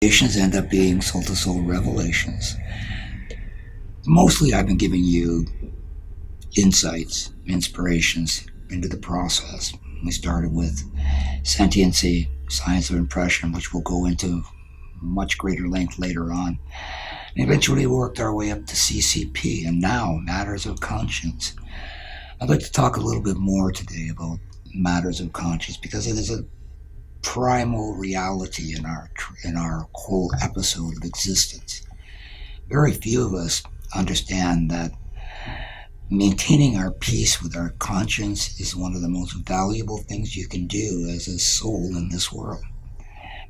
Revelations end up being soul to soul revelations. Mostly, I've been giving you insights, inspirations into the process. We started with sentiency, science of impression, which we'll go into much greater length later on. And eventually worked our way up to CCP and now matters of conscience. I'd like to talk a little bit more today about matters of conscience because it is a primal reality in our whole episode of existence. Very few of us understand that maintaining our peace with our conscience is one of the most valuable things you can do as a soul in this world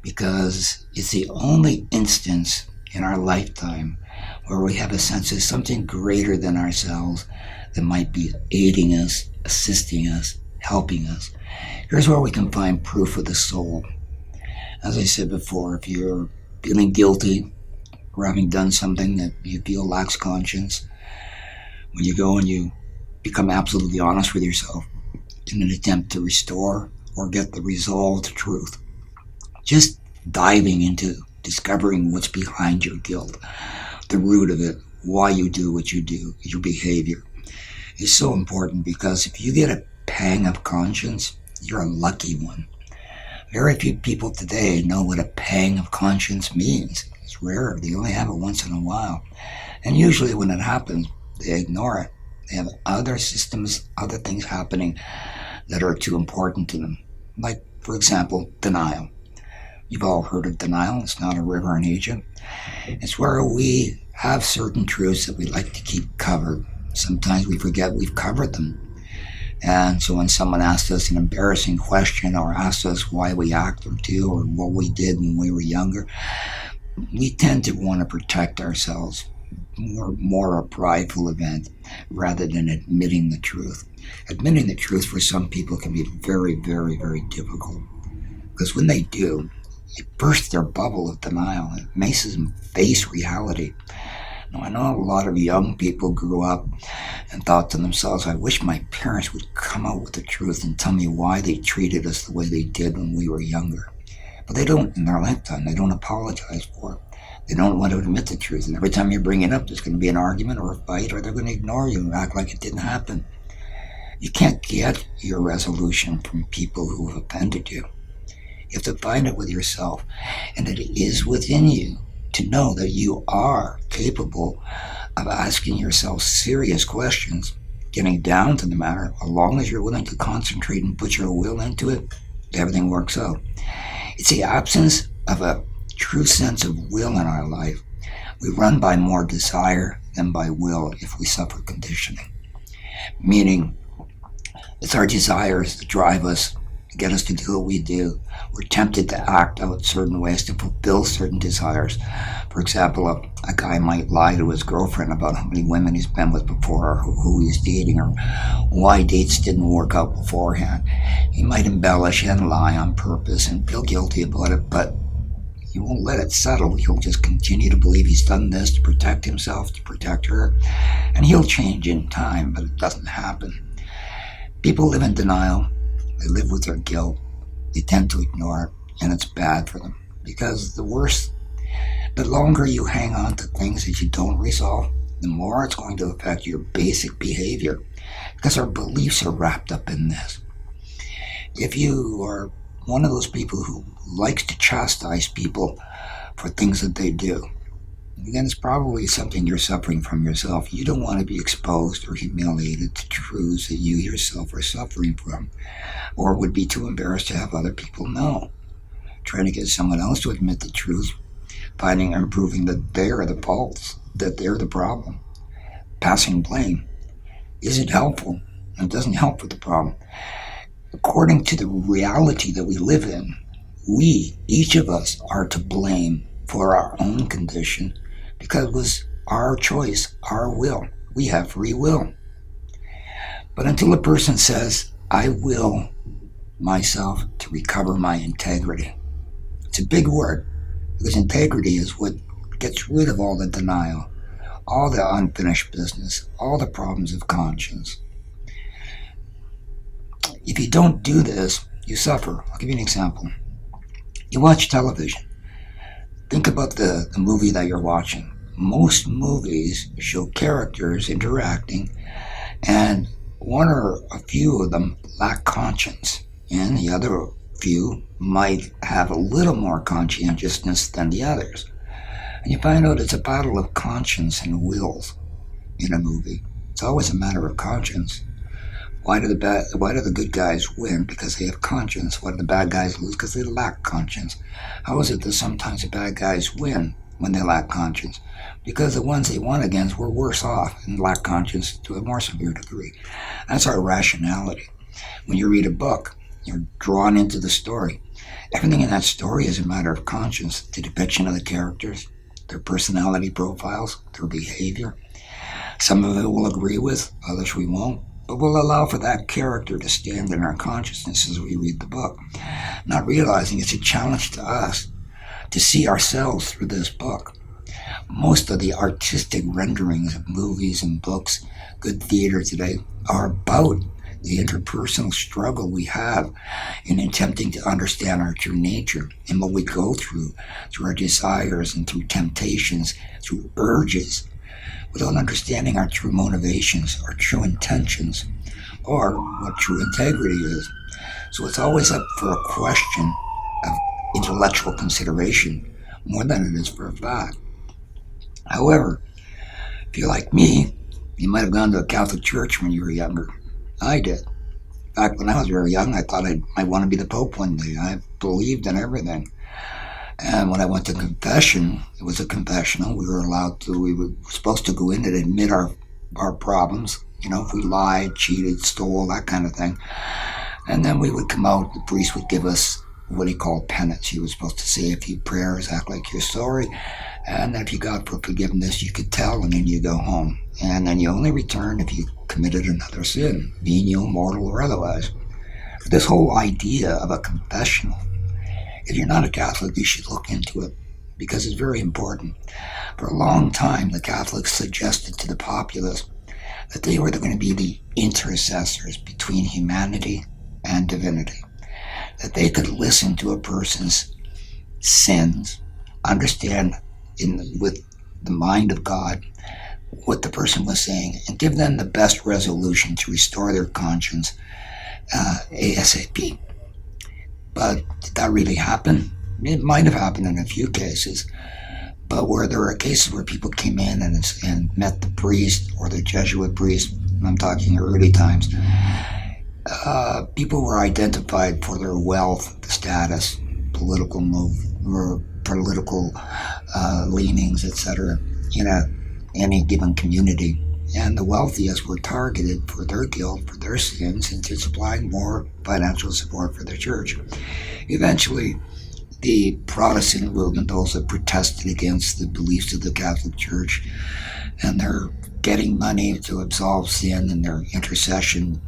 because it's the only instance in our lifetime where we have a sense of something greater than ourselves that might be aiding us, assisting us, helping us. Here's where we can find proof of the soul. As I said before, if you're feeling guilty for having done something that you feel lacks conscience, when you go and you become absolutely honest with yourself in an attempt to restore or get the resolved truth, just diving into discovering what's behind your guilt, the root of it, why you do what you do, your behavior, is so important because if you get a pang of conscience, you're a lucky one. Very few people today know what a pang of conscience means. It's rare. They only have it once in a while. And usually when it happens, they ignore it. They have other systems, other things happening that are too important to them. Like, for example, denial. You've all heard of denial. It's not a river in Egypt. It's where we have certain truths that we like to keep covered. Sometimes we forget we've covered them. And so when someone asks us an embarrassing question or asks us why we act or do or what we did when we were younger, we tend to want to protect ourselves. More a prideful event rather than admitting the truth. Admitting the truth for some people can be very, very, very difficult because when they do, it bursts their bubble of denial. It makes them face reality. Now, I know a lot of young people grew up and thought to themselves, I wish my parents would come out with the truth and tell me why they treated us the way they did when we were younger. But they don't in their lifetime. They don't apologize for it. They don't want to admit the truth. And every time you bring it up, there's going to be an argument or a fight, or they're going to ignore you and act like it didn't happen. You can't get your resolution from people who have offended you. You have to find it with yourself. And it is within you to know that you are capable of asking yourself serious questions, getting down to the matter. As long as you're willing to concentrate and put your will into it, everything works out. It's the absence of a true sense of will in our life. We run by more desire than by will if we suffer conditioning. Meaning, it's our desires that drive us, get us to do what we do. We're tempted to act out certain ways to fulfill certain desires. For example, a guy might lie to his girlfriend about how many women he's been with before, or who he's dating, or why dates didn't work out beforehand. He might embellish and lie on purpose and feel guilty about it, but he won't let it settle. He'll just continue to believe he's done this to protect himself, to protect her, and he'll change in time, but it doesn't happen. People live in denial. They live with their guilt. They tend to ignore it, and it's bad for them because the longer you hang on to things that you don't resolve, the more it's going to affect your basic behavior because our beliefs are wrapped up in this. If you are one of those people who likes to chastise people for things that they do, again, it's probably something you're suffering from yourself. You don't want to be exposed or humiliated to truths that you yourself are suffering from, or would be too embarrassed to have other people know. Trying to get someone else to admit the truth, finding and proving that they're the fault, that they're the problem. Passing blame isn't helpful, and it doesn't help with the problem. According to the reality that we live in, we, each of us, are to blame for our own condition because it was our choice, our will. We have free will. But until a person says, I will myself to recover my integrity, it's a big word because integrity is what gets rid of all the denial, all the unfinished business, all the problems of conscience. If you don't do this, you suffer. I'll give you an example. You watch television. Think about the movie that you're watching. Most movies show characters interacting, and one or a few of them lack conscience, and the other few might have a little more conscientiousness than the others. And you find out it's a battle of conscience and wills in a movie. It's always a matter of conscience. Why do the good guys win? Because they have conscience. Why do the bad guys lose? Because they lack conscience. How is it that sometimes the bad guys win when they lack conscience? Because the ones they won against were worse off and lack conscience to a more severe degree. That's our rationality. When you read a book, you're drawn into the story. Everything in that story is a matter of conscience. The depiction of the characters, their personality profiles, their behavior. Some of it we'll agree with, others we won't. But we'll allow for that character to stand in our consciousness as we read the book, not realizing it's a challenge to us to see ourselves through this book. Most of the artistic renderings of movies and books, good theater today, are about the interpersonal struggle we have in attempting to understand our true nature and what we go through our desires and through temptations, through urges, without understanding our true motivations, our true intentions, or what true integrity is. So it's always up for a question of intellectual consideration more than it is for a fact. However, if you're like me, you might have gone to a Catholic church when you were younger. I did. In fact, when I was very young, I thought I might want to be the Pope one day. I believed in everything. And when I went to confession, it was a confessional. We were supposed to go in and admit our problems. You know, if we lied, cheated, stole, that kind of thing. And then we would come out, the priest would give us what he called penance. He was supposed to say a few prayers, act like you're sorry. And then if you got for forgiveness, you could tell, and then you go home. And then you only return if you committed another sin, venial, mortal, or otherwise. But this whole idea of a confessional, if you're not a Catholic, you should look into it because it's very important. For a long time, the Catholics suggested to the populace that they were going to be the intercessors between humanity and divinity, that they could listen to a person's sins, understand with the mind of God what the person was saying, and give them the best resolution to restore their conscience ASAP. But did that really happen? It might have happened in a few cases, but where there are cases where people came in and met the priest or the Jesuit priest, I'm talking early times, people were identified for their wealth, status, political leanings, etc. in any given community. And the wealthiest were targeted for their guilt, for their sins, and to supply more financial support for the church. Eventually, the Protestant movement also protested against the beliefs of the Catholic Church, and they're getting money to absolve sin, and their intercession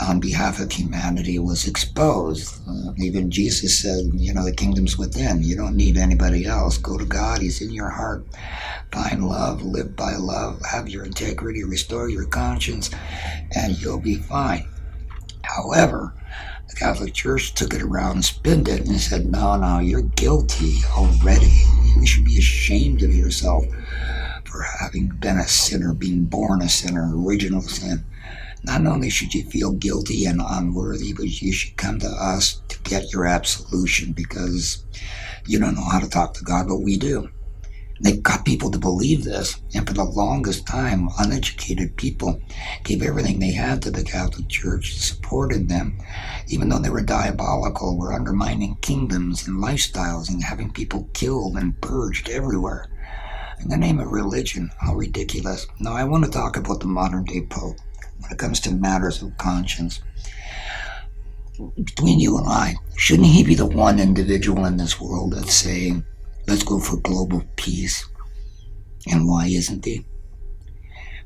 on behalf of humanity was exposed. Even Jesus said, the kingdom's within. You don't need anybody else. Go to God. He's in your heart. Find love, live by love, have your integrity, restore your conscience, and you'll be fine. However, the Catholic Church took it around and spinned it and said, no, you're guilty already. You should be ashamed of yourself for having been a sinner, being born a sinner, original sin. Not only should you feel guilty and unworthy, but you should come to us to get your absolution because you don't know how to talk to God, but we do. They got people to believe this, and for the longest time, uneducated people gave everything they had to the Catholic Church, supported them, even though they were diabolical, were undermining kingdoms and lifestyles and having people killed and purged everywhere. In the name of religion, how ridiculous. Now, I want to talk about the modern-day Pope when it comes to matters of conscience. Between you and I, shouldn't he be the one individual in this world that's saying, let's go for global peace? And why isn't he?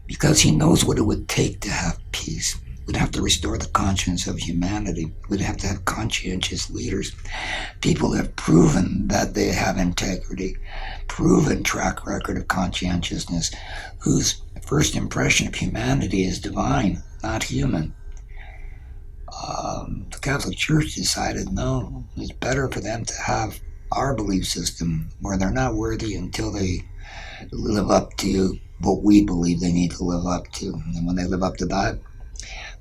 Because he knows what it would take to have peace. We'd have to restore the conscience of humanity. We'd have to have conscientious leaders. People have proven that they have integrity, proven track record of conscientiousness, whose first impression of humanity is divine, not human. The Catholic Church decided no, it's better for them to have our belief system where they're not worthy until they live up to what we believe they need to live up to. And when they live up to that,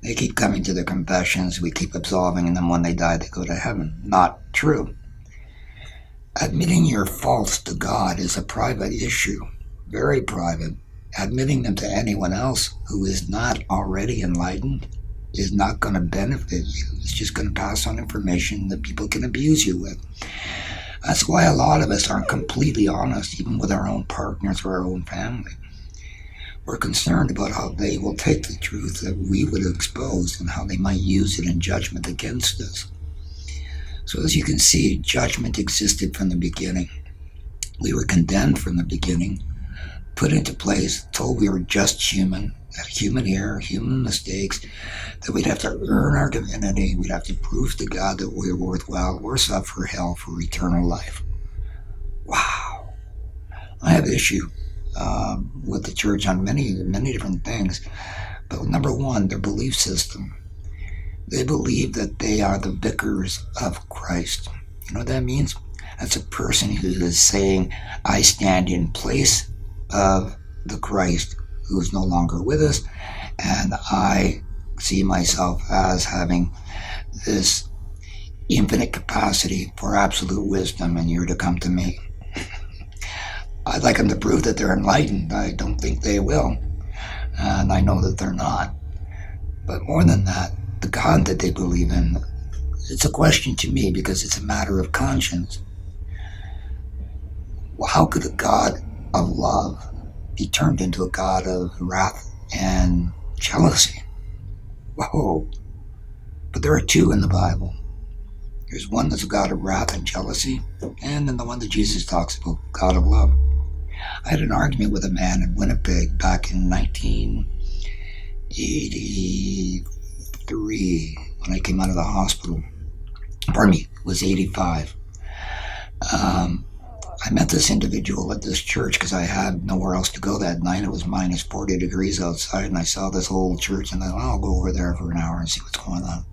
they keep coming to their confessions, we keep absolving them. When they die, they go to heaven. Not true. Admitting your faults to God is a private issue, very private. Admitting them to anyone else who is not already enlightened is not going to benefit you. It's just going to pass on information that people can abuse you with. That's why a lot of us aren't completely honest, even with our own partners or our own family. We're concerned about how they will take the truth that we would expose and how they might use it in judgment against us. So as you can see, judgment existed from the beginning. We were condemned from the beginning, put into place, told we were just human, had human error, human mistakes, that we'd have to earn our divinity, we'd have to prove to God that we were worthwhile, worse off for hell, for eternal life. Wow. I have issue with the church on many different things. But number one, their belief system. They believe that they are the vicars of Christ. You know what that means? That's a person who is saying, I stand in place of the Christ who is no longer with us, and I see myself as having this infinite capacity for absolute wisdom, and you're to come to me. I'd like them to prove that they're enlightened. I don't think they will, and I know that they're not. But more than that, the God that they believe in, it's a question to me because it's a matter of conscience. Well, how could a God of love be turned into a God of wrath and jealousy? Whoa. But there are two in the Bible. There's one that's a God of wrath and jealousy, and then the one that Jesus talks about, God of love. I had an argument with a man in Winnipeg back in 1983 when I came out of the hospital. Pardon me, it was 85. I met this individual at this church because I had nowhere else to go that night. It was minus 40 degrees outside, and I saw this old church, and I thought, I'll go over there for an hour and see what's going on.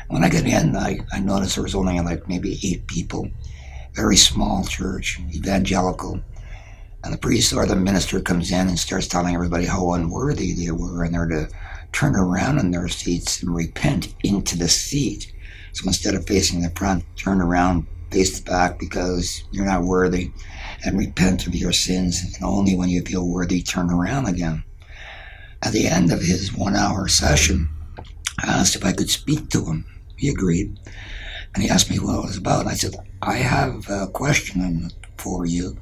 When I got in, I noticed there was only like maybe 8 people. Very small church, evangelical. And the priest or the minister comes in and starts telling everybody how unworthy they were, and they're to turn around in their seats and repent into the seat. So instead of facing the front, turn around, face the back because you're not worthy, and repent of your sins. And only when you feel worthy, turn around again. At the end of his 1-hour session, I asked if I could speak to him. He agreed. And he asked me what it was about. And I said, I have a question for you.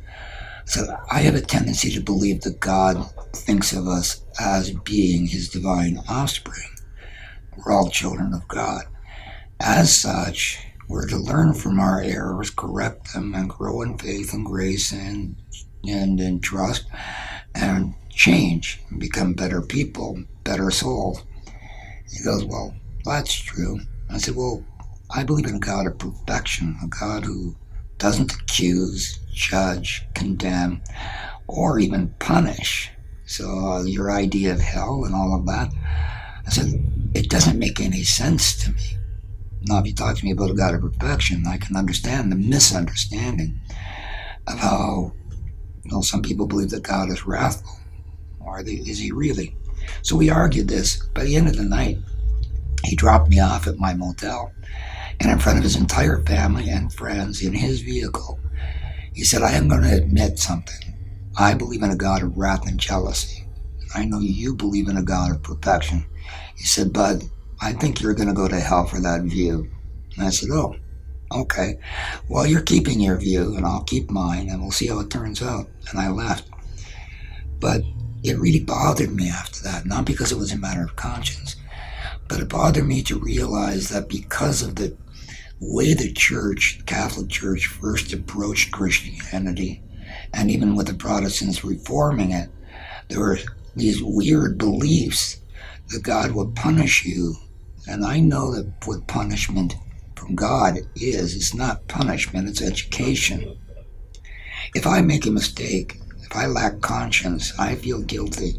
I said, I have a tendency to believe that God thinks of us as being his divine offspring. We're all children of God. As such, we're to learn from our errors, correct them, and grow in faith and grace and in trust, and change and become better people, better souls. He goes, well, that's true. I said, well, I believe in a God of perfection, a God who doesn't accuse, judge, condemn, or even punish. So your idea of hell and all of that, I said, it doesn't make any sense to me. Now, if you talk to me about a God of perfection, I can understand the misunderstanding of how, some people believe that God is wrathful. Or is he really? So we argued this. By the end of the night, he dropped me off at my motel, and in front of his entire family and friends in his vehicle, he said, I am going to admit something. I believe in a God of wrath and jealousy. I know you believe in a God of perfection. He said, Bud, I think you're going to go to hell for that view. And I said, oh, okay. Well, you're keeping your view, and I'll keep mine, and we'll see how it turns out. And I left. But it really bothered me after that, not because it was a matter of conscience, but it bothered me to realize that because of the way the church, the Catholic Church, first approached Christianity, and even with the Protestants reforming it, there were these weird beliefs that God would punish you. And I know that what punishment from God is, it's not punishment, it's education. If I make a mistake, if I lack conscience, I feel guilty,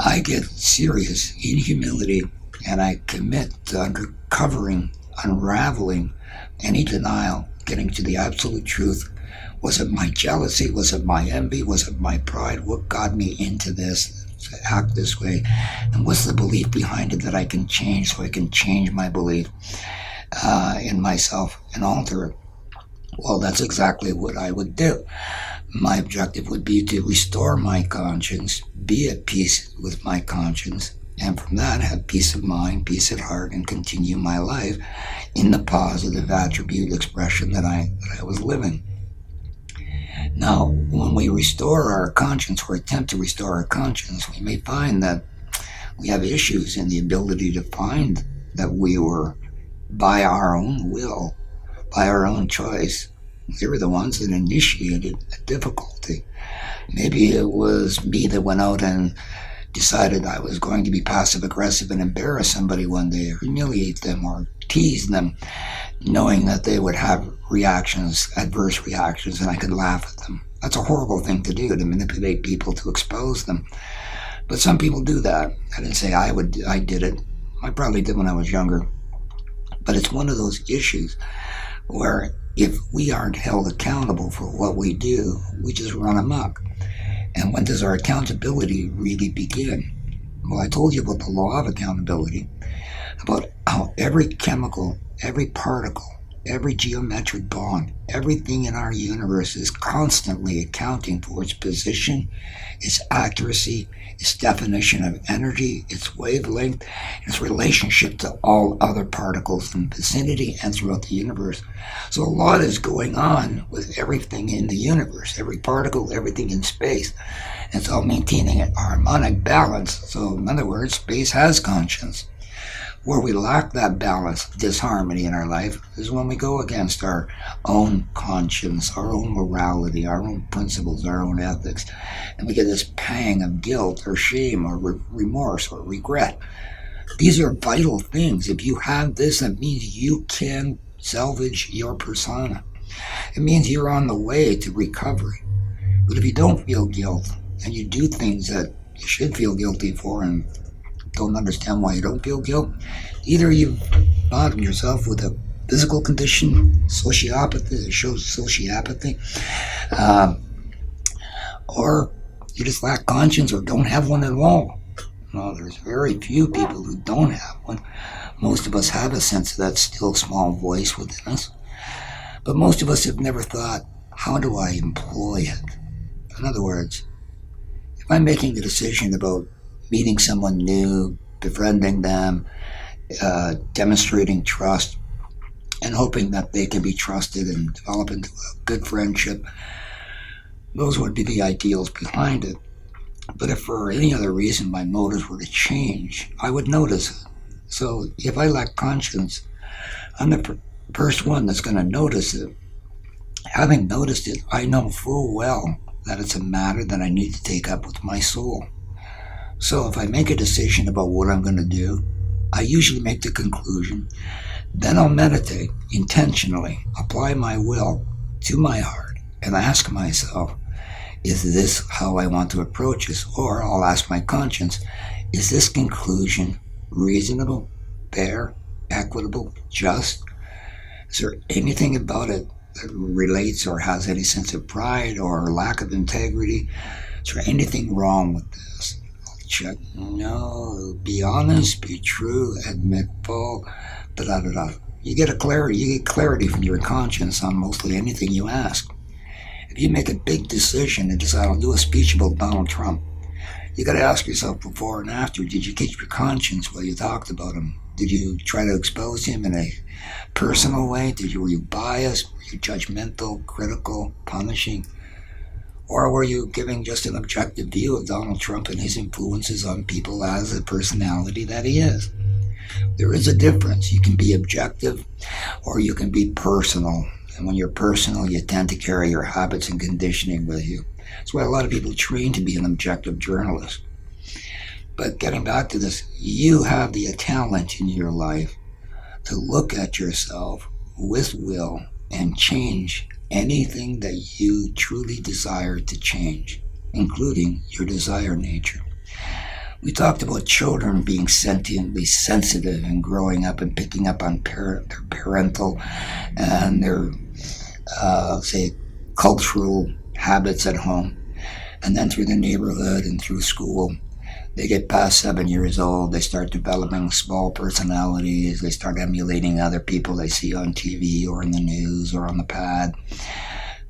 I get serious in humility, and I commit to uncovering, unraveling any denial, getting to the absolute truth. Was it my jealousy? Was it my envy? Was it my pride? What got me into this, to act this way? And what's the belief behind it that I can change, so I can change my belief in myself and alter it? Well, that's exactly what I would do. My objective would be to restore my conscience, be at peace with my conscience, and from that have peace of mind, peace at heart, and continue my life in the positive attribute expression that I was living. Now, when we restore our conscience, or attempt to restore our conscience, we may find that we have issues in the ability to find that we were, by our own will, by our own choice, we were the ones that initiated a difficulty. Maybe it was me that went out and decided I was going to be passive aggressive and embarrass somebody one day, or humiliate them, or tease them, knowing that they would have reactions, adverse reactions, and I could laugh at them. That's a horrible thing to do, to manipulate people, to expose them. But some people do that. I didn't say I did it. I probably did when I was younger. But it's one of those issues where if we aren't held accountable for what we do, we just run amok. And when does our accountability really begin? Well, I told you about the law of accountability, about how every chemical, every particle, every geometric bond, everything in our universe is constantly accounting for its position, its accuracy, its definition of energy, its wavelength, its relationship to all other particles in the vicinity and throughout the universe. So a lot is going on with everything in the universe, every particle, everything in space. It's all maintaining a harmonic balance. So in other words, space has conscience. Where we lack that balance, disharmony in our life, is when we go against our own conscience, our own morality, our own principles, our own ethics, and we get this pang of guilt or shame or remorse or regret. These are vital things. If you have this, that means you can salvage your persona. It means you're on the way to recovery. But if you don't feel guilt, and you do things that you should feel guilty for and don't understand why you don't feel guilt, either you've bothered yourself with a physical condition, sociopathy, that shows sociopathy, or you just lack conscience or don't have one at all. Well, there's very few people who don't have one. Most of us have a sense of that still small voice within us, but most of us have never thought, how do I employ it? In other words, if I'm making a decision about meeting someone new, befriending them, demonstrating trust, and hoping that they can be trusted and develop into a good friendship, those would be the ideals behind it. But if for any other reason my motives were to change, I would notice it. So if I lack conscience, I'm the first one that's going to notice it. Having noticed it, I know full well that it's a matter that I need to take up with my soul. So if I make a decision about what I'm going to do, I usually make the conclusion. Then I'll meditate intentionally, apply my will to my heart, and ask myself, is this how I want to approach this? Or I'll ask my conscience, is this conclusion reasonable, fair, equitable, just? Is there anything about it that relates or has any sense of pride or lack of integrity? Is there anything wrong with this? Check. No, be honest, be true, admit fault, da-da-da-da. You get clarity from your conscience on mostly anything you ask. If you make a big decision and decide, I'll do a speech about Donald Trump, you got to ask yourself before and after, did you keep your conscience while you talked about him? Did you try to expose him in a personal way? Were you biased? Were you judgmental, critical, punishing? Or were you giving just an objective view of Donald Trump and his influences on people as the personality that he is? There is a difference. You can be objective or you can be personal. And when you're personal, you tend to carry your habits and conditioning with you. That's why a lot of people train to be an objective journalist. But getting back to this, you have the talent in your life to look at yourself with will and change anything that you truly desire to change, including your desire nature. We talked about children being sentiently sensitive and growing up and picking up on their parental and their say, cultural habits at home, and then through the neighborhood and through school. They get past 7 years old, they start developing small personalities, they start emulating other people they see on TV or in the news or on the pad,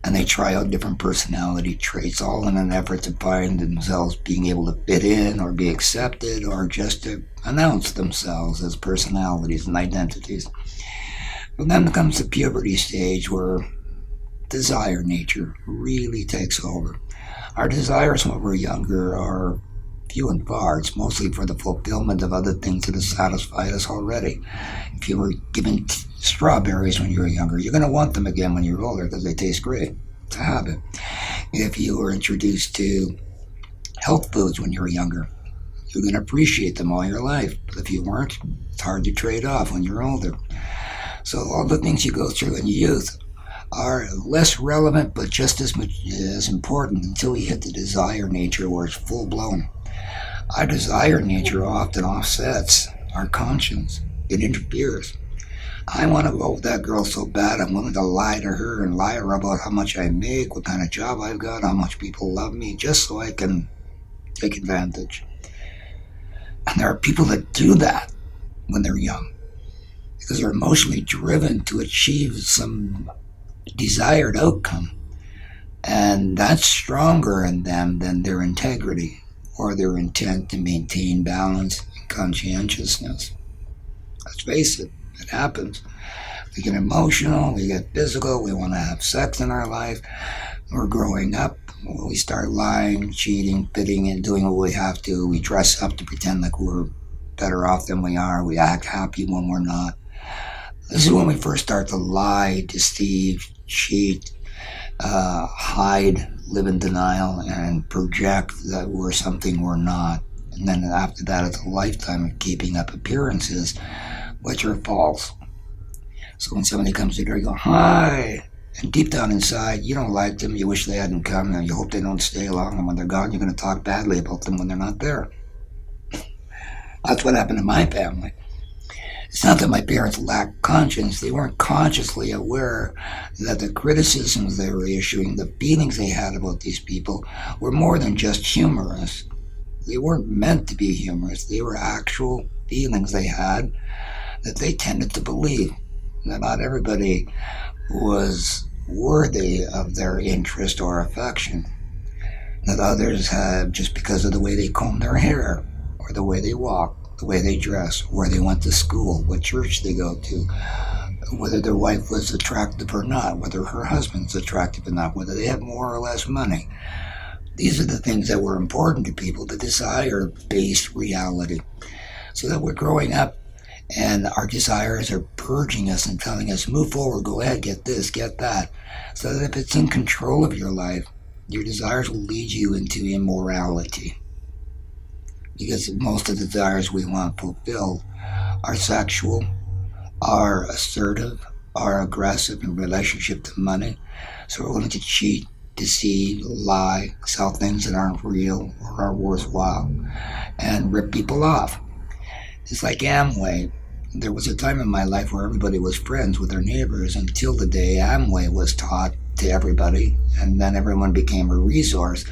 and they try out different personality traits, all in an effort to find themselves being able to fit in or be accepted or just to announce themselves as personalities and identities. But then comes the puberty stage where desire nature really takes over. Our desires when we're younger are few and far. It's mostly for the fulfillment of other things that have satisfied us already. If you were given strawberries when you were younger, you're going to want them again when you're older because they taste great. It's a habit. If you were introduced to health foods when you were younger, you're going to appreciate them all your life. But if you weren't, it's hard to trade off when you're older. So all the things you go through in youth are less relevant but just as much as important until we hit the desire nature where it's full blown. Our desire nature often offsets our conscience. It interferes. I want to go with that girl so bad I'm willing to lie to her and lie to her about how much I make, what kind of job I've got, how much people love me, just so I can take advantage. And there are people that do that when they're young because they're emotionally driven to achieve some desired outcome. And that's stronger in them than their integrity or their intent to maintain balance and conscientiousness. Let's face it, it happens. We get emotional, we get physical, we want to have sex in our life. We're growing up, we start lying, cheating, fitting in, doing what we have to. We dress up to pretend like we're better off than we are. We act happy when we're not. This is when we first start to lie, deceive, cheat, hide, live in denial, and project that we're something we're not. And then after that, it's a lifetime of keeping up appearances, which are false. So when somebody comes to your door, you go, hi. And deep down inside, you don't like them, you wish they hadn't come, and you hope they don't stay long, and when they're gone, you're going to talk badly about them when they're not there. That's what happened to my family. It's not that my parents lacked conscience. They weren't consciously aware that the criticisms they were issuing, the feelings they had about these people, were more than just humorous. They weren't meant to be humorous. They were actual feelings they had that they tended to believe. That not everybody was worthy of their interest or affection. That others had, just because of the way they combed their hair, or the way they walked, the way they dress, where they went to school, what church they go to, whether their wife was attractive or not, whether her husband's attractive or not, whether they have more or less money. These are the things that were important to people, the desire-based reality. So that we're growing up and our desires are purging us and telling us, move forward, go ahead, get this, get that. So that if it's in control of your life, your desires will lead you into immorality. Because most of the desires we want fulfilled are sexual, are assertive, are aggressive in relationship to money. So we're willing to cheat, deceive, lie, sell things that aren't real or are worthwhile, and rip people off. It's like Amway. There was a time in my life where everybody was friends with their neighbors until the day Amway was taught to everybody, and then everyone became a resource.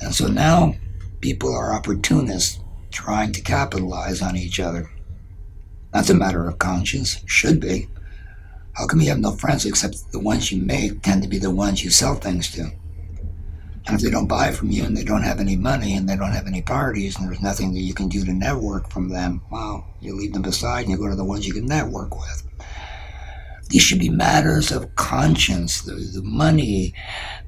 And so now people are opportunists trying to capitalize on each other. That's a matter of conscience. Should be. How come you have no friends except the ones you make tend to be the ones you sell things to? And if they don't buy from you and they don't have any money and they don't have any parties and there's nothing that you can do to network from them, well, you leave them aside and you go to the ones you can network with. These should be matters of conscience, the money,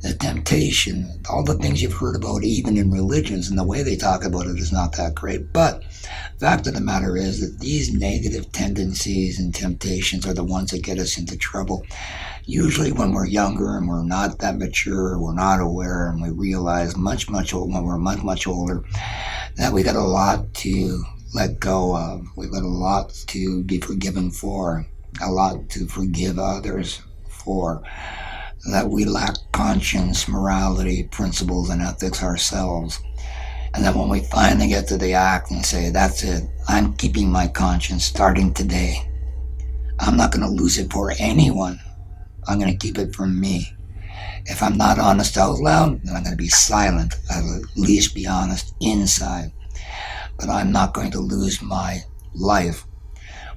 the temptation, all the things you've heard about even in religions, and the way they talk about it is not that great. But the fact of the matter is that these negative tendencies and temptations are the ones that get us into trouble. Usually when we're younger and we're not that mature, we're not aware, and we realize when we're much older that we got a lot to let go of. We got a lot to be forgiven for, a lot to forgive others for, that we lack conscience, morality, principles, and ethics ourselves. And then when we finally get to the act and say, that's it, I'm keeping my conscience starting today. I'm not going to lose it for anyone. I'm going to keep it for me. If I'm not honest out loud, then I'm going to be silent. I'll at least be honest inside. But I'm not going to lose my life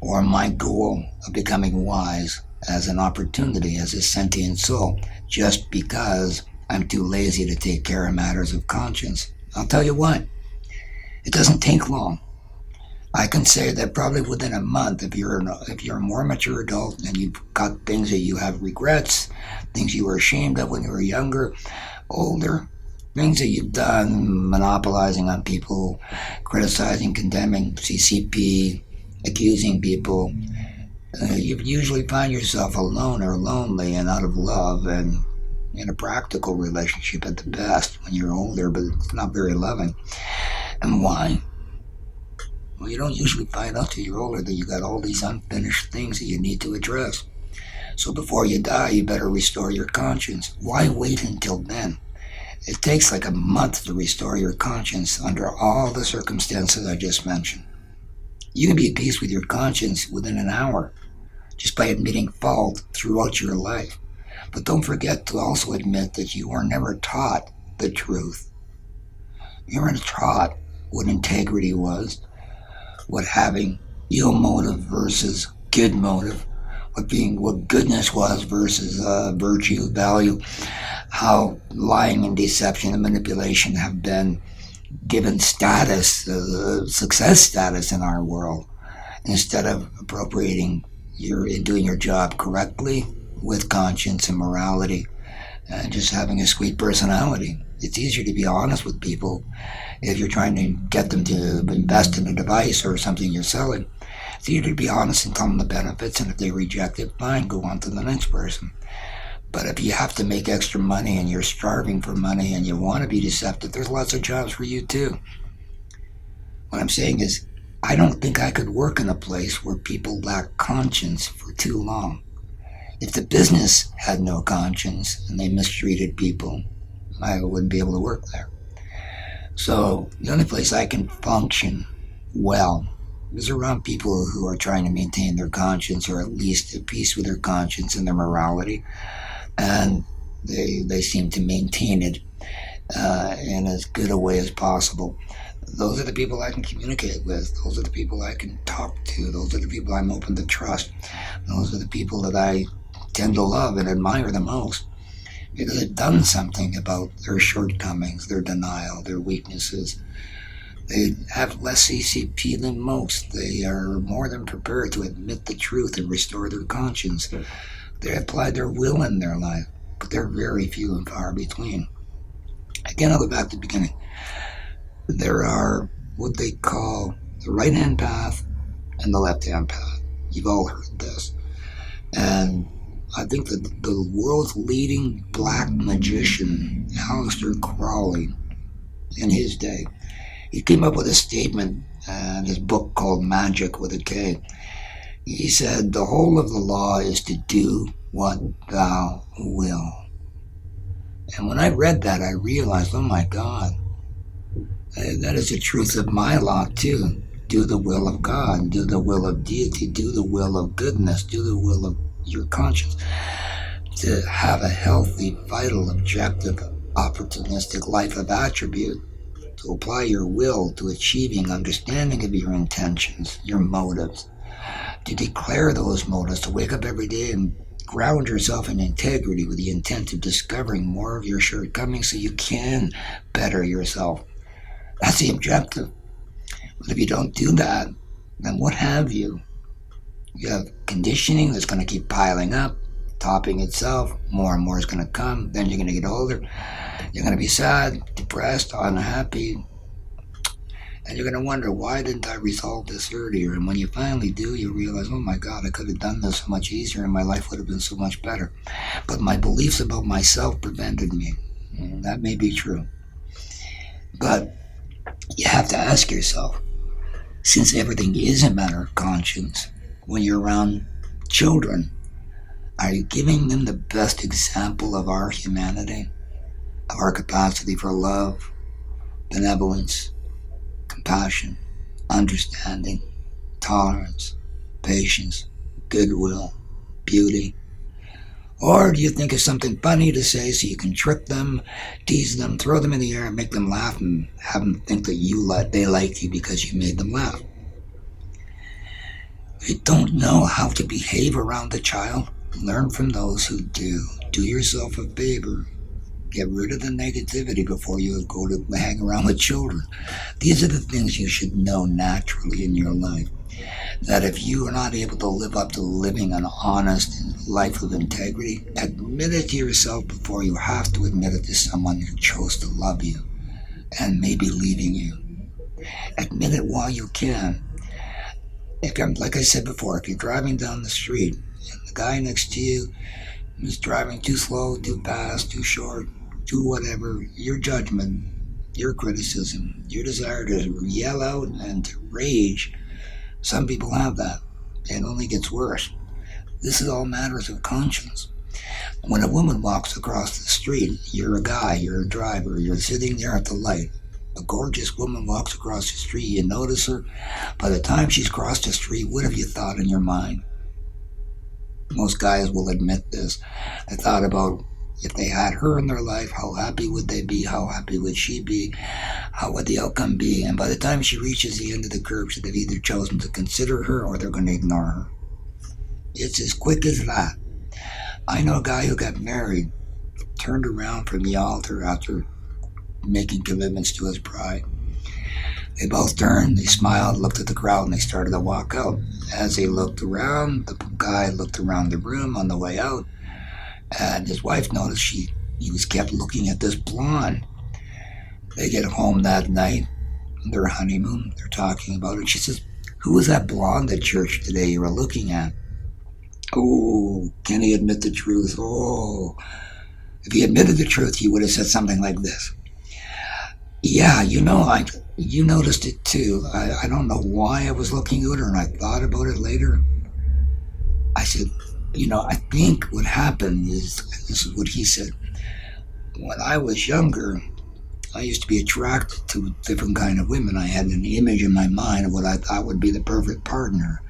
or my goal of becoming wise as an opportunity, as a sentient soul, just because I'm too lazy to take care of matters of conscience. I'll tell you what, it doesn't take long. I can say that probably within a month, if you're a more mature adult and you've got things that you have regrets, things you were ashamed of when you were younger, older, things that you've done, monopolizing on people, criticizing, condemning, CCP, accusing people, you usually find yourself alone or lonely and out of love and in a practical relationship at the best when you're older, but it's not very loving. And why? Well, you don't usually find out till you're older that you got all these unfinished things that you need to address. So before you die, you better restore your conscience. Why wait until then? It takes like a month to restore your conscience under all the circumstances I just mentioned. You can be at peace with your conscience within an hour just by admitting fault throughout your life. But don't forget to also admit that you were never taught the truth. You weren't taught what integrity was, what having ill motive versus good motive, what goodness was versus virtue, value, how lying and deception and manipulation have been given status, success status in our world, instead of appropriating doing your job correctly with conscience and morality and just having a sweet personality. It's easier to be honest with people if you're trying to get them to invest in a device or something you're selling. It's easier to be honest and tell them the benefits, and if they reject it, fine, go on to the next person. But if you have to make extra money and you're starving for money and you want to be deceptive, there's lots of jobs for you too. What I'm saying is, I don't think I could work in a place where people lack conscience for too long. If the business had no conscience and they mistreated people, I wouldn't be able to work there. So the only place I can function well is around people who are trying to maintain their conscience, or at least at peace with their conscience and their morality, and they seem to maintain it in as good a way as possible. Those are the people I can communicate with. Those are the people I can talk to. Those are the people I'm open to trust. Those are the people that I tend to love and admire the most, because they've done something about their shortcomings, their denial, their weaknesses. They have less CCP than most. They are more than prepared to admit the truth and restore their conscience. They apply their will in their life, but they're very few and far between. Again, I'll go back to the beginning. There are what they call the right-hand path and the left-hand path. You've all heard this. And I think that the world's leading black magician, Aleister Crowley, in his day, he came up with a statement in his book called Magic with a K. He said, the whole of the law is to do what thou will. And when I read that, I realized, oh my God, that is the truth of my law too. Do the will of God, do the will of deity, do the will of goodness, do the will of your conscience. To have a healthy, vital, objective, opportunistic life of attribute, to apply your will to achieving understanding of your intentions, your motives, to declare those motives, to wake up every day and ground yourself in integrity with the intent of discovering more of your shortcomings so you can better yourself. That's the objective. But if you don't do that, then what have you? You have conditioning that's going to keep piling up, topping itself. More and more is going to come. Then you're going to get older. You're going to be sad, depressed, unhappy. And you're going to wonder, why didn't I resolve this earlier? And when you finally do, you realize, oh my God, I could have done this so much easier and my life would have been so much better. But my beliefs about myself prevented me. And that may be true. But you have to ask yourself, since everything is a matter of conscience, when you're around children, are you giving them the best example of our humanity, of our capacity for love, benevolence, compassion, understanding, tolerance, patience, goodwill, beauty? Or do you think of something funny to say so you can trick them, tease them, throw them in the air, and make them laugh and have them think that they like you because you made them laugh? If you don't know how to behave around a child, learn from those who do. Do yourself a favor. Get rid of the negativity before you go to hang around with children. These are the things you should know naturally in your life. That if you are not able to live up to living an honest life of integrity, admit it to yourself before you have to admit it to someone who chose to love you and maybe leaving you. Admit it while you can. Like I said before, if you're driving down the street and the guy next to you is driving too slow, too fast, too short, too whatever, your judgment, your criticism, your desire to yell out and to rage, some people have that. It only gets worse. This is all matters of conscience. When a woman walks across the street, you're a guy, you're a driver, you're sitting there at the light. A gorgeous woman walks across the street, you notice her. By the time she's crossed the street, what have you thought in your mind? Most guys will admit this. They thought about if they had her in their life, how happy would they be? How happy would she be? How would the outcome be? And by the time she reaches the end of the curve, they've either chosen to consider her or they're going to ignore her. It's as quick as that. I know a guy who got married, turned around from the altar after making commitments to his bride. They both turned, they smiled, looked at the crowd, and they started to walk out. As they looked around, the guy looked around the room on the way out, and his wife noticed he was kept looking at this blonde. They get home that night, their honeymoon, they're talking about it. She says, "Who was that blonde at church today you were looking at?" Oh, can he admit the truth? Oh, if he admitted the truth, he would have said something like this. Yeah, you noticed it too. I don't know why I was looking at her, and I thought about it later. I said, I think what happened is, this is what he said, when I was younger, I used to be attracted to different kind of women. I had an image in my mind of what I thought would be the perfect partner.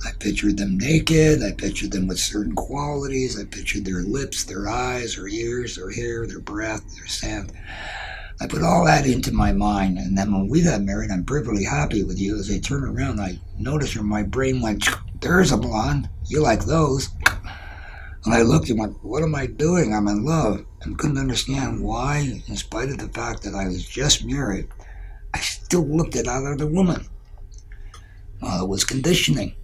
I pictured them naked, I pictured them with certain qualities, I pictured their lips, their eyes, their ears, their hair, their breath, their scent. I put all that into my mind, and then when we got married, I'm perfectly happy with you. As I turned around, I noticed my brain went, there's a blonde, you like those. And I looked and went, what am I doing? I'm in love. And couldn't understand why, in spite of the fact that I was just married, I still looked at that other woman. Well, it was conditioning.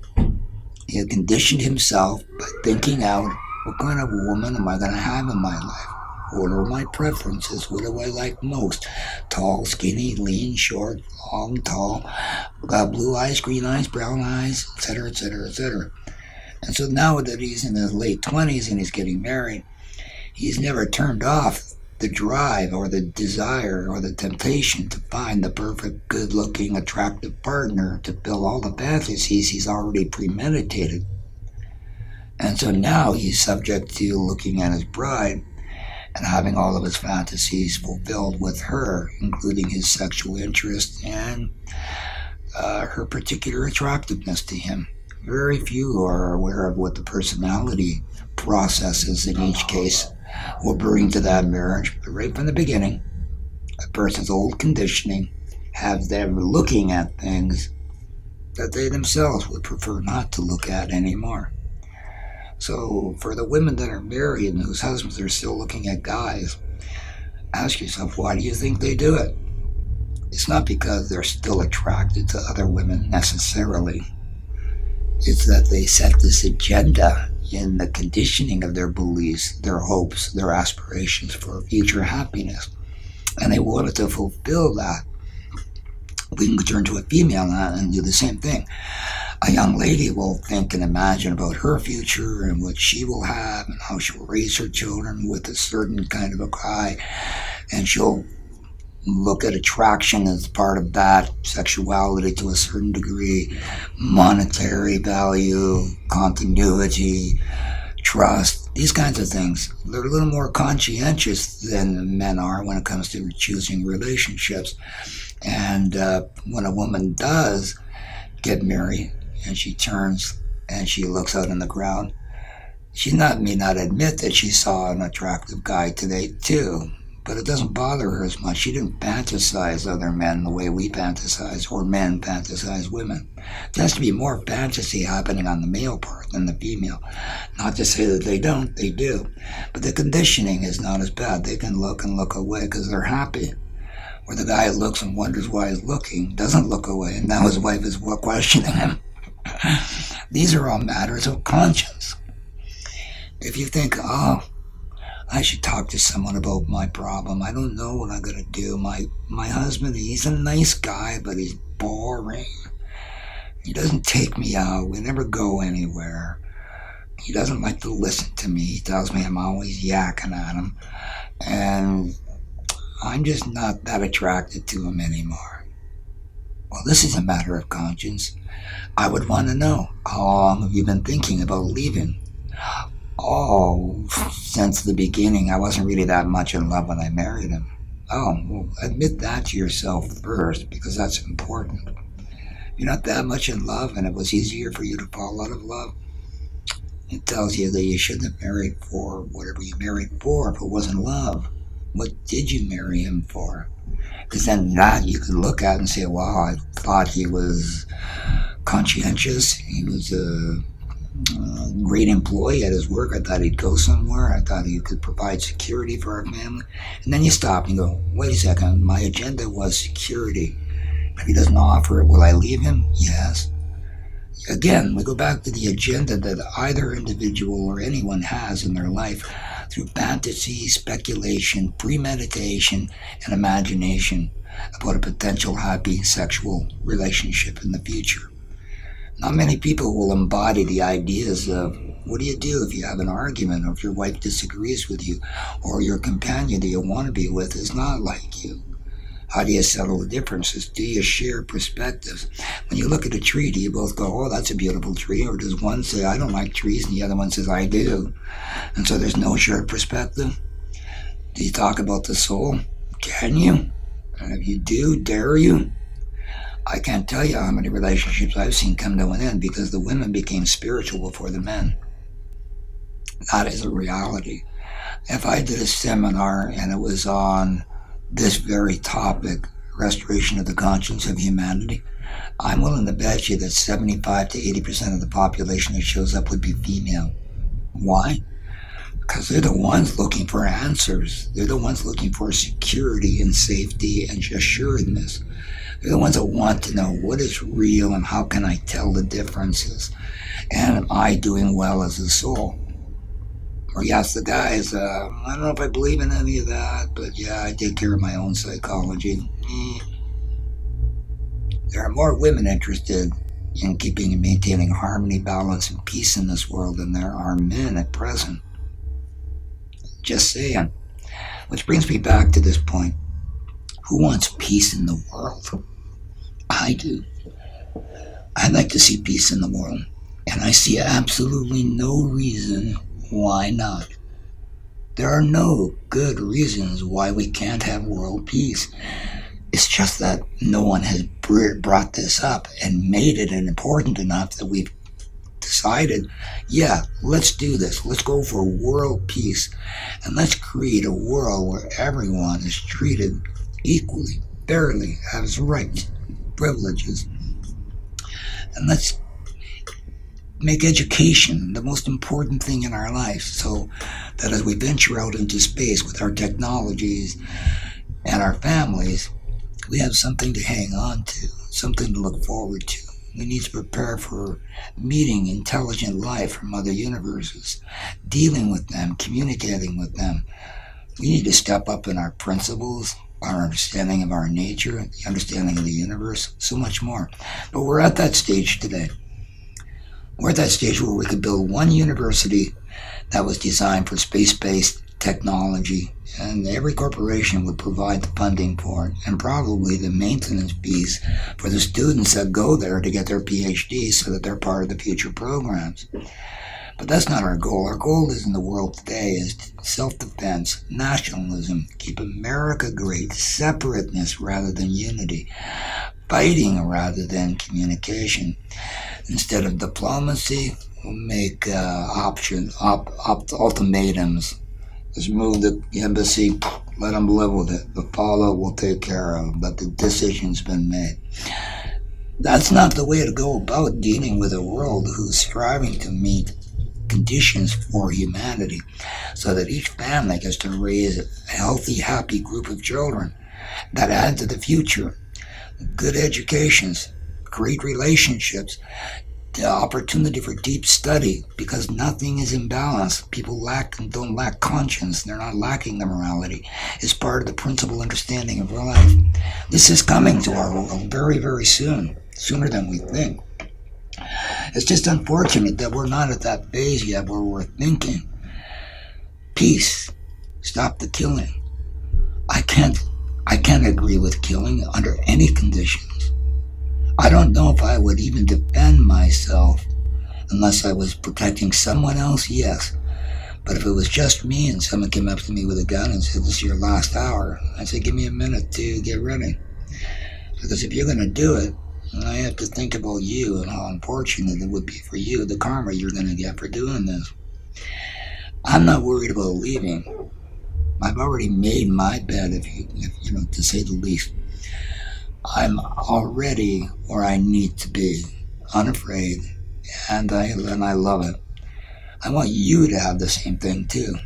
He had conditioned himself by thinking out, what kind of woman am I going to have in my life? What are my preferences? What do I like most? Tall, skinny, lean, short, long, tall, got blue eyes, green eyes, brown eyes, etc., etc., etc. And so now that he's in his late 20s and he's getting married, he's never turned off the drive or the desire or the temptation to find the perfect, good-looking, attractive partner to fill all the fantasies he's already premeditated. And so now he's subject to looking at his bride and having all of his fantasies fulfilled with her, including his sexual interest and her particular attractiveness to him. Very few are aware of what the personality processes in each case will bring to that marriage. But right from the beginning, a person's old conditioning has them looking at things that they themselves would prefer not to look at anymore. So for the women that are married and whose husbands are still looking at guys, ask yourself, why do you think they do it? It's not because they're still attracted to other women necessarily. It's that they set this agenda in the conditioning of their beliefs, their hopes, their aspirations for future happiness. And they wanted to fulfill that. We can turn to a female now and do the same thing. A young lady will think and imagine about her future and what she will have and how she will raise her children with a certain kind of a guy. And she'll look at attraction as part of that, sexuality to a certain degree, monetary value, continuity, trust, these kinds of things. They're a little more conscientious than men are when it comes to choosing relationships. And when a woman does get married and she turns and she looks out in the crowd, may not admit that she saw an attractive guy today too, but it doesn't bother her as much. She didn't fantasize other men the way we fantasize, or men fantasize women. There has to be more fantasy happening on the male part than the female. Not to say that they don't, they do. But the conditioning is not as bad. They can look and look away because they're happy. Where the guy looks and wonders why he's looking, doesn't look away, and now his wife is questioning him. These are all matters of conscience. If you think, oh, I should talk to someone about my problem. I don't know what I'm going to do. My husband, he's a nice guy, but he's boring. He doesn't take me out. We never go anywhere. He doesn't like to listen to me. He tells me I'm always yakking at him. And I'm just not that attracted to him anymore. Well, this is a matter of conscience. I would want to know, how long have you been thinking about leaving? Oh, since the beginning. I wasn't really that much in love when I married him. Oh, well, admit that to yourself first, because that's important. You're not that much in love, and it was easier for you to fall out of love. It tells you that you shouldn't have married for whatever you married for if it wasn't love. What did you marry him for? Because then that you could look at and say, wow, I thought he was conscientious. He was a great employee at his work. I thought he'd go somewhere. I thought he could provide security for our family. And then you stop and you go, wait a second, my agenda was security. If he doesn't offer it, will I leave him? Yes. Again, we go back to the agenda that either individual or anyone has in their life through fantasy, speculation, premeditation, and imagination about a potential happy sexual relationship in the future. Not many people will embody the ideas of what do you do if you have an argument, or if your wife disagrees with you, or your companion that you want to be with is not like you. How do you settle the differences? Do you share perspectives? When you look at a tree, do you both go, oh, that's a beautiful tree? Or does one say, I don't like trees, and the other one says, I do? And so there's no shared perspective. Do you talk about the soul? Can you? And if you do, dare you? I can't tell you how many relationships I've seen come to an end because the women became spiritual before the men. That is a reality. If I did a seminar and it was on this very topic, restoration of the conscience of humanity, I'm willing to bet you that 75 to 80% of the population that shows up would be female. Why? Because they're the ones looking for answers. They're the ones looking for security and safety and assuredness. They're the ones that want to know what is real and how can I tell the differences. And am I doing well as a soul? Or you ask the guys, I don't know if I believe in any of that, but yeah, I take care of my own psychology. There are more women interested in keeping and maintaining harmony, balance, and peace in this world than there are men at present. Just saying. Which brings me back to this point. Who wants peace in the world? I do. I'd like to see peace in the world. And I see absolutely no reason why not. There are no good reasons why we can't have world peace. It's just that no one has brought this up and made it important enough that we've decided, yeah, let's do this. Let's go for world peace. And let's create a world where everyone is treated equally, fairly, has rights, privileges. And let's make education the most important thing in our life, so that as we venture out into space with our technologies and our families, we have something to hang on to, something to look forward to. We need to prepare for meeting intelligent life from other universes, dealing with them, communicating with them. We need to step up in our principles, our understanding of our nature, the understanding of the universe, so much more. But we're at that stage today. We're at that stage where we could build one university that was designed for space-based technology, and every corporation would provide the funding for it, and probably the maintenance fees for the students that go there to get their PhDs so that they're part of the future programs. But that's not our goal. Our goal is in the world today is self-defense, nationalism, keep America great, separateness rather than unity, fighting rather than communication. Instead of diplomacy, make ultimatums. Just move the embassy, let them live with it. The fallout we'll take care of, but the decision's been made. That's not the way to go about dealing with a world who's striving to meet conditions for humanity so that each family gets to raise a healthy, happy group of children that add to the future. Good educations, great relationships, the opportunity for deep study, because nothing is in balance. People don't lack conscience. They're not lacking the morality. It's part of the principal understanding of our life. This is coming to our world very, very soon, sooner than we think. It's just unfortunate that we're not at that phase yet where we're thinking, peace, stop the killing. I can't agree with killing under any conditions. I don't know if I would even defend myself unless I was protecting someone else, yes. But if it was just me and someone came up to me with a gun and said, this is your last hour, I'd say, give me a minute to get ready. Because if you're going to do it, I have to think about you and how unfortunate it would be for you, the karma you're going to get for doing this. I'm not worried about leaving. I've already made my bed, if you know, to say the least. I'm already where I need to be, unafraid, and I love it. I want you to have the same thing too.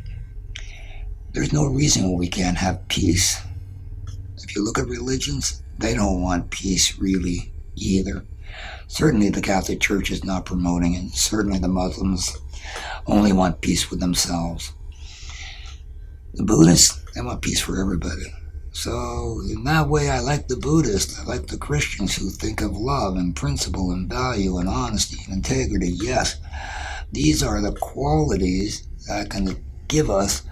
There's no reason why we can't have peace. If you look at religions, they don't want peace really either. Certainly the Catholic Church is not promoting it. Certainly the Muslims only want peace with themselves. The Buddhists, they want peace for everybody. So in that way, I like the Buddhists. I like the Christians who think of love and principle and value and honesty and integrity. Yes, these are the qualities that can give us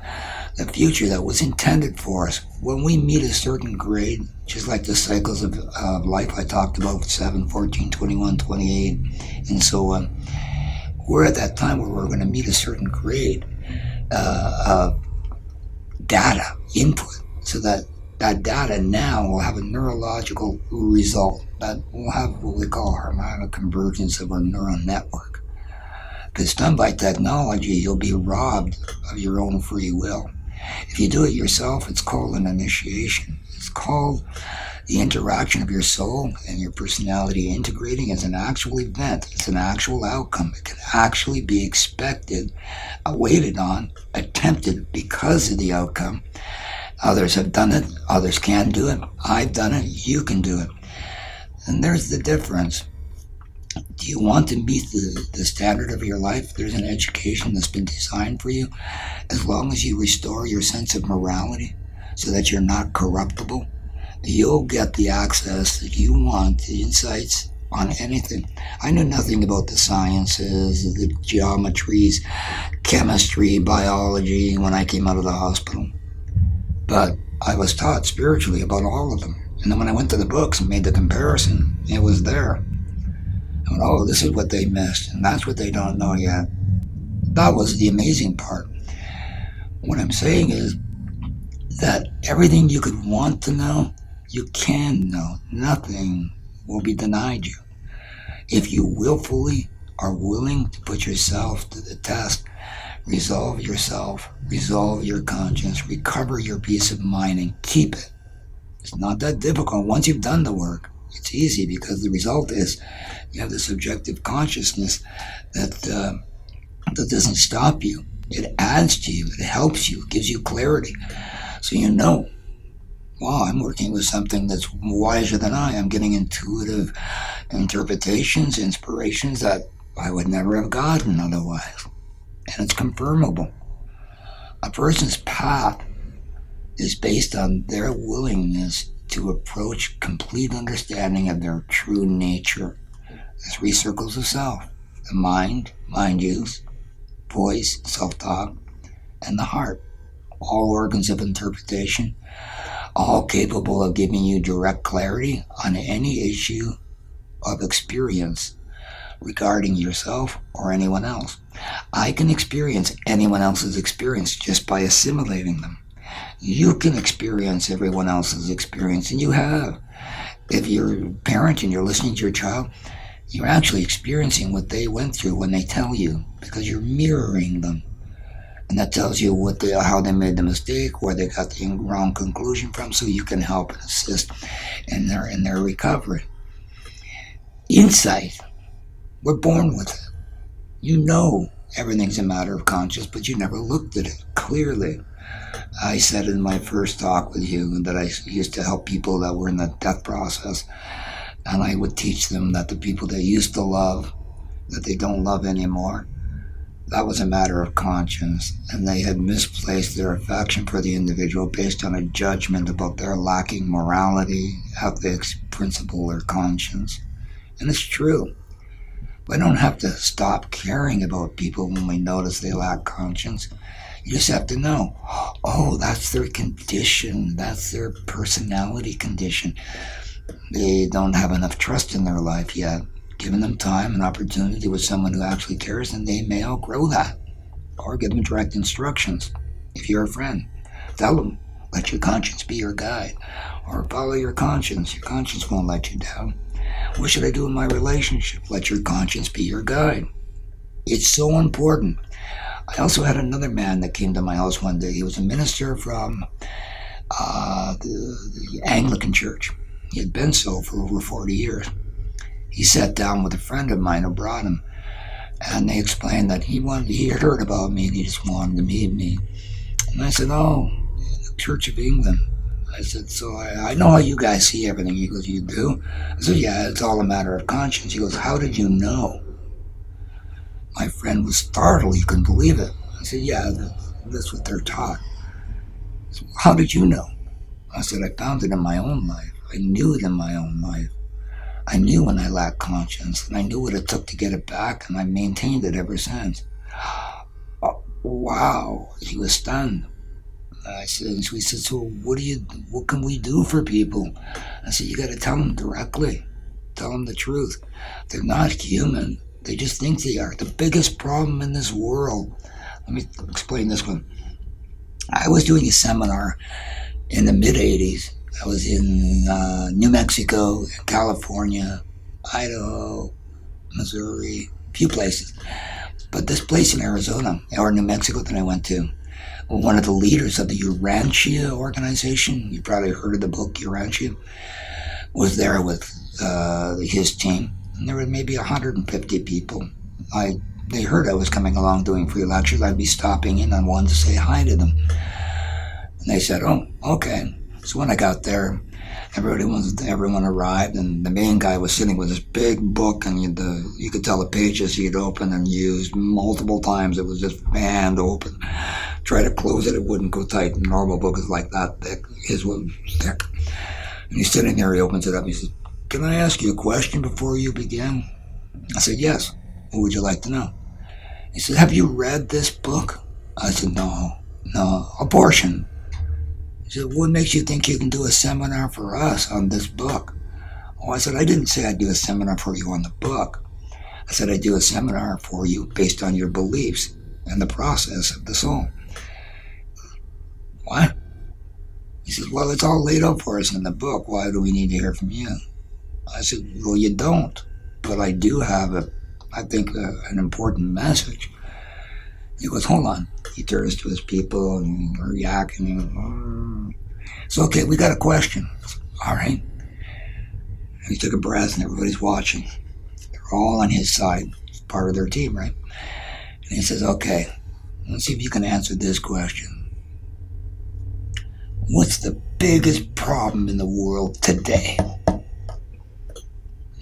the future that was intended for us. When we meet a certain grade, just like the cycles of life I talked about, 7, 14, 21, 28, and so on, we're at that time where we're going to meet a certain grade of data input, so that data now will have a neurological result that will have what we call harmonic convergence of our neural network. If it's done by technology, you'll be robbed of your own free will. If you do it yourself, it's called an initiation. It's called the interaction of your soul and your personality integrating as an actual event. It's an actual outcome. It can actually be expected, waited on, attempted because of the outcome. Others have done it. Others can do it. I've done it. You can do it. And there's the difference. Do you want to meet the standard of your life? There's an education that's been designed for you. As long as you restore your sense of morality so that you're not corruptible, you'll get the access that you want, the insights on anything. I knew nothing about the sciences, the geometries, chemistry, biology when I came out of the hospital. But I was taught spiritually about all of them. And then when I went to the books and made the comparison, it was there. I went, oh, this is what they missed, and that's what they don't know yet. That was the amazing part. What I'm saying is that everything you could want to know, you can know. Nothing will be denied you. If you willfully are willing to put yourself to the test, resolve yourself, resolve your conscience, recover your peace of mind, and keep it. It's not that difficult. Once you've done the work, it's easy because the result is you have this objective consciousness that doesn't stop you. It adds to you. It helps you. It gives you clarity. So you know, wow, I'm working with something that's wiser than I am, getting intuitive interpretations, inspirations that I would never have gotten otherwise. And it's confirmable. A person's path is based on their willingness to approach complete understanding of their true nature. The 3 circles of self: the mind use, voice, self-talk, and the heart. All organs of interpretation, all capable of giving you direct clarity on any issue of experience regarding yourself or anyone else. I can experience anyone else's experience just by assimilating them. You can experience everyone else's experience, and you have. If you're a parent and you're listening to your child, You're actually experiencing what they went through when they tell you, because you're mirroring them. And that tells you how they made the mistake, where they got the wrong conclusion from, so you can help and assist in their recovery. Insight, we're born with it. You know everything's a matter of conscience, but you never looked at it clearly. I said in my first talk with you that I used to help people that were in the death process, and I would teach them that the people they used to love, that they don't love anymore, that was a matter of conscience, and they had misplaced their affection for the individual based on a judgment about their lacking morality, ethics, principle, or conscience. And it's true. We don't have to stop caring about people when we notice they lack conscience. You just have to know, oh, that's their condition, that's their personality condition. They don't have enough trust in their life yet. Giving them time and opportunity with someone who actually cares, and they may outgrow that. Or give them direct instructions. If you're a friend, tell them, let your conscience be your guide. Or follow your conscience. Your conscience won't let you down. What should I do in my relationship? Let your conscience be your guide. It's so important. I also had another man that came to my house one day. He was a minister from the Anglican Church. He had been so for over 40 years. He sat down with a friend of mine who brought him, and they explained that he had heard about me and he just wanted to meet me. And I said, oh, the Church of England. I said, so I know how you guys see everything. He goes, you do? I said, yeah, it's all a matter of conscience. He goes, how did you know? My friend was startled. He couldn't believe it. I said, yeah, that's what they're taught. So, how did you know? I said, I found it in my own life. I knew it in my own life. I knew when I lacked conscience, and I knew what it took to get it back, and I maintained it ever since. Oh, wow, he was stunned. We said, so what can we do for people? I said, you got to tell them directly. Tell them the truth. They're not human. They just think they are. The biggest problem in this world. Let me explain this one. I was doing a seminar in the mid-'80s. I was in New Mexico, California, Idaho, Missouri, a few places. But this place in Arizona, or New Mexico that I went to, one of the leaders of the Urantia organization, you probably heard of the book Urantia, was there with his team. And there were maybe 150 people. They heard I was coming along doing free lectures. I'd be stopping in on one to say hi to them. And they said, oh, okay. So when I got there, everyone arrived, and the main guy was sitting with this big book, and you could tell the pages he had opened and used multiple times. It was just banned open. Try to close it, it wouldn't go tight. The normal book is like that thick. His was thick. And he's sitting there, he opens it up, he says, can I ask you a question before you begin? I said, yes. What would you like to know? He said, have you read this book? I said, no, a portion. He said, what makes you think you can do a seminar for us on this book? Oh, I said, I didn't say I'd do a seminar for you on the book. I said, I'd do a seminar for you based on your beliefs and the process of the soul. What? He said, well, it's all laid out for us in the book. Why do we need to hear from you? I said, well, you don't. But I do have, an important message. He goes, hold on. He turns to his people and they're yakking. So, okay, we got a question. All right. And he took a breath and everybody's watching. They're all on his side. It's part of their team, right? And he says, okay, let's see if you can answer this question. What's the biggest problem in the world today?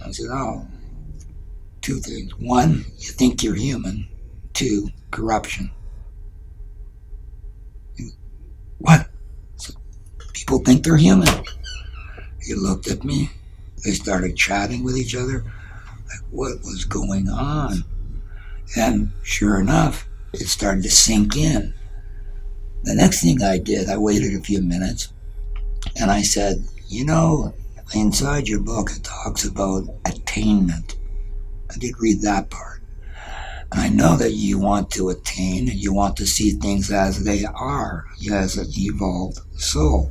I said, oh, two things. One, you think you're human. Two, corruption. What? So people think they're human. He looked at me. They started chatting with each other. Like, what was going on? And sure enough, it started to sink in. The next thing I did, I waited a few minutes, and I said, inside your book it talks about attainment. I did read that part. And I know that you want to attain, and you want to see things as they are, as an evolved soul.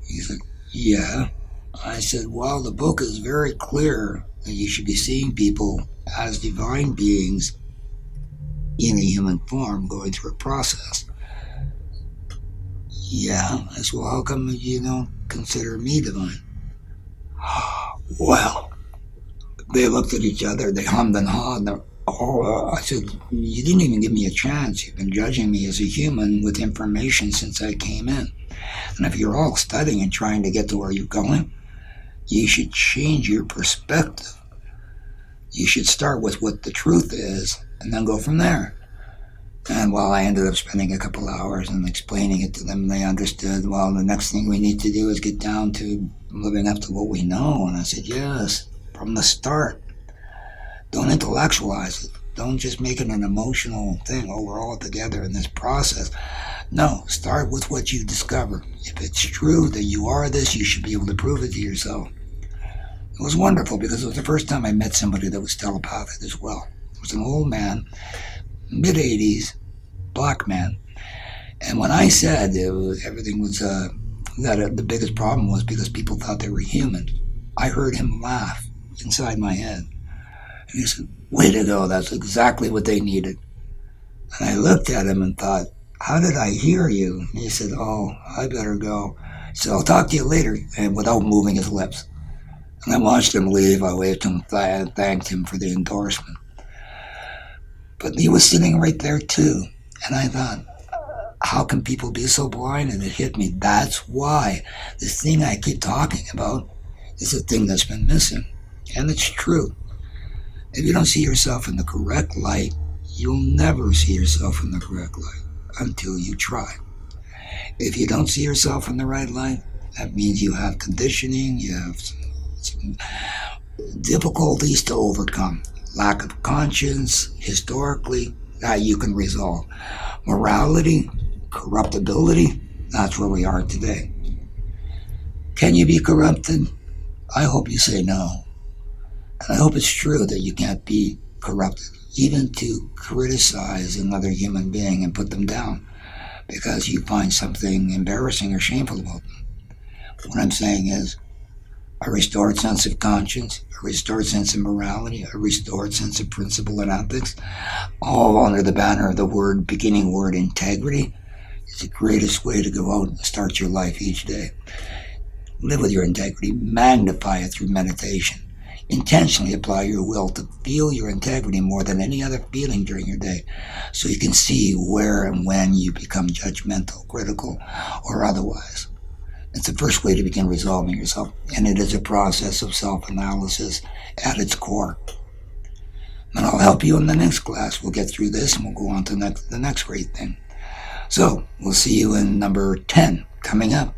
He said, yeah. I said, well, the book is very clear that you should be seeing people as divine beings in a human form going through a process. Yeah, I said, well, how come you don't consider me divine? Well, they looked at each other, they hummed and hawed. I said, you didn't even give me a chance. You've been judging me as a human with information since I came in. And if you're all studying and trying to get to where you're going, you should change your perspective. You should start with what the truth is and then go from there. And while I ended up spending a couple hours and explaining it to them, they understood, well, the next thing we need to do is get down to living up to what we know. And I said, yes, from the start. Don't intellectualize it. Don't just make it an emotional thing. Oh, we're all together in this process. No, start with what you discover. If it's true that you are this, you should be able to prove it to yourself. It was wonderful because it was the first time I met somebody that was telepathic as well. It was an old man, mid-80s, black man. And when I said everything was, that the biggest problem was because people thought they were human, I heard him laugh inside my head. And he said, way to go, that's exactly what they needed. And I looked at him and thought, how did I hear you? And he said, oh, I better go. He said, I'll talk to you later, and without moving his lips. And I watched him leave. I waved to him and thanked him for the endorsement. But he was sitting right there too. And I thought, how can people be so blind? And it hit me. That's why this thing I keep talking about is a thing that's been missing. And it's true. If you don't see yourself in the correct light, you'll never see yourself in the correct light until you try. If you don't see yourself in the right light, that means you have conditioning, you have some difficulties to overcome. Lack of conscience, historically, that you can resolve. Morality, corruptibility, that's where we are today. Can you be corrupted? I hope you say no. And I hope it's true that you can't be corrupted, even to criticize another human being and put them down because you find something embarrassing or shameful about them. What I'm saying is a restored sense of conscience, a restored sense of morality, a restored sense of principle and ethics, all under the banner of the beginning word integrity, is the greatest way to go out and start your life each day. Live with your integrity, magnify it through meditation. Intentionally apply your will to feel your integrity more than any other feeling during your day so you can see where and when you become judgmental, critical, or otherwise. It's the first way to begin resolving yourself, and it is a process of self-analysis at its core. And I'll help you in the next class. We'll get through this and we'll go on to the next great thing. So, we'll see you in number 10 coming up.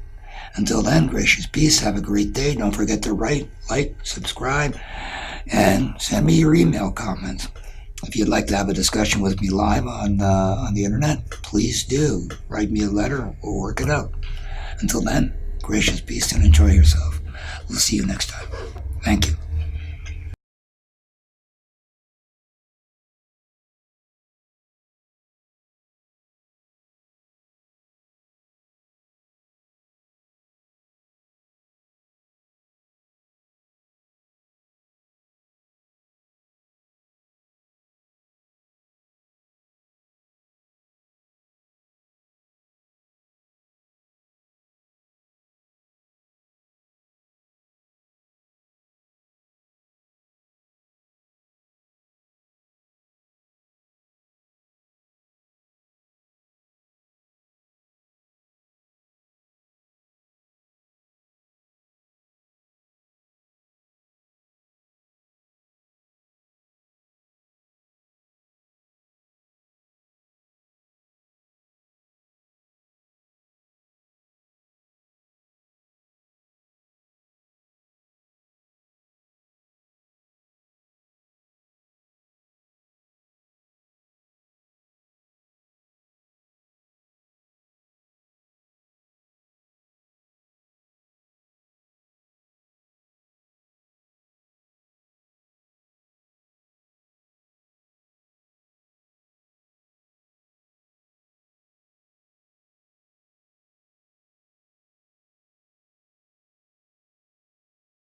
Until then, gracious peace, have a great day. Don't forget to write, like, subscribe, and send me your email comments. If you'd like to have a discussion with me live on the internet, please do. Write me a letter, we'll work it out. Until then, gracious peace and enjoy yourself. We'll see you next time. Thank you.